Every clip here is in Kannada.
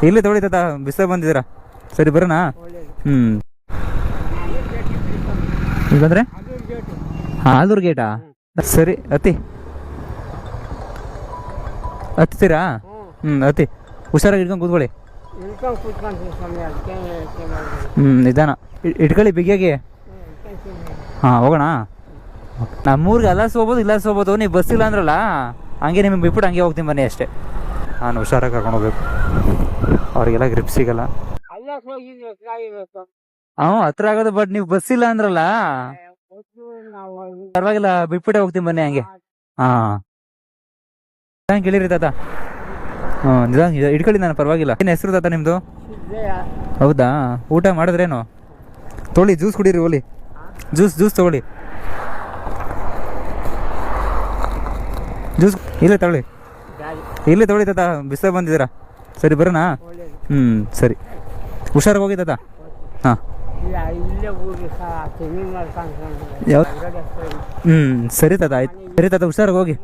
ಇಲ್ಲೇ ತೊಗೊಳಿ ತಾತ, ಬಿಸ್ಲಾಗ ಬಂದಿದ್ದೀರಾ. ಸರಿ ಬರೋಣ. ಹ್ಞೂ ಇಲ್ಲಂದ್ರೆ ಆಲೂರು ಗೇಟಾ? ಸರಿ ಹತ್ತೀರಾ? ಹತ್ತಿ ಹುಷಾರಾಗಿ ಇಟ್ಕೊಂಡು ಕೂತ್ಕೊಳ್ಳಿ. ನಿಧಾನ ಇಟ್ಕೊಳ್ಳಿ ಬಿಗಿಯಾಗಿ. ಹಾಂ ಹೋಗೋಣ. ನಮ್ಮೂರಿಗೆ ಅಲ್ಲಾಸ್ ಹೋಗ್ಬೋದು ಇಲ್ಲಾಸ್ ಹೋಗ್ಬೋದು. ನೀವು ಬಸ್ ಇಲ್ಲ ಅಂದ್ರಲ್ಲ, ಹಂಗೆ ನಿಮಗೆ ಬಿಟ್ಬಿಟ್ಟು ಹಂಗೆ ಹೋಗ್ತೀನಿ ಬನ್ನಿ ಅಷ್ಟೇ. ನಾನು ಹುಷಾರಾಗಿ ಕರ್ಕೊಂಡು ಹೋಗ್ಬೇಕು, ಅವ್ರಿಗೆಲ್ಲ ಗ್ರಿಪ್ ಸಿಗಲ್ಲ. ಹತ್ರ ಆಗೋದು, ಬಟ್ ನೀವು ಬಸ್ ಇಲ್ಲ ಅಂದ್ರಲ್ಲ, ಪರವಾಗಿಲ್ಲ ಬಿಟ್ಬಿಟ್ಟೆ ಹೋಗ್ತೀನಿ ಬನ್ನಿ ಹಂಗೆ. ಹಾಂ ಕೇಳಿರಿ ತಾತ. ನಿಧಾನ ಇಟ್ಕೊಳ್ಳಿ, ನಾನು ಪರವಾಗಿಲ್ಲ. ಏನು ಹೆಸರು ತಾತ ನಿಮ್ಮದು? ಹೌದಾ, ಊಟ ಮಾಡಿದ್ರೇನು? ತೊಗೊಳ್ಳಿ, ಜ್ಯೂಸ್ ಕುಡೀರಿ, ಓಲಿ ಜ್ಯೂಸ್ ತೊಗೊಳ್ಳಿ. ಜ್ಯೂಸ್ ಇಲ್ಲೇ ತೊಗೊಳ್ಳಿ ತಾತ, ಬಿಸ್ಲಾಗ ಬಂದಿದ್ದೀರಾ. ಸರಿ ಬರೋಣ. ಸರಿ ಹುಷಾರಾಗಿ ಹೋಗಿ ತಾತ. ಹಾಂ ಸರಿ ತಾತ, ಆಯ್ತು. ಸರಿ ತಾತ, ಹುಷಾರಾಗಿ ಹೋಗಿ.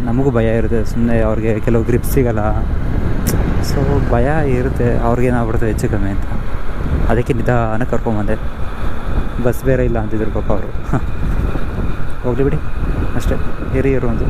ನಮಗೂ ಭಯ ಇರುತ್ತೆ ಸುಮ್ಮನೆ, ಅವ್ರಿಗೆ ಕೆಲವು ಗ್ರಿಪ್ ಸಿಗಲ್ಲ. ಸೊ ಭಯ ಇರುತ್ತೆ, ಅವ್ರಿಗೇನಾಗ್ಬಿಡುತ್ತೆ ಹೆಚ್ಚು ಕಮ್ಮಿ ಅಂತ. ಅದಕ್ಕೆ ನಿಧಾನ ಕರ್ಕೊಂಬಂದೆ. ಬಸ್ ಬೇರೆ ಇಲ್ಲ ಅಂತಿದ್ರು ಪಾಪ ಅವರು. ಹೋಗ್ಲಿ ಬಿಡಿ ಅಷ್ಟೇ, ಹಿರಿಯರು ಒಂದು.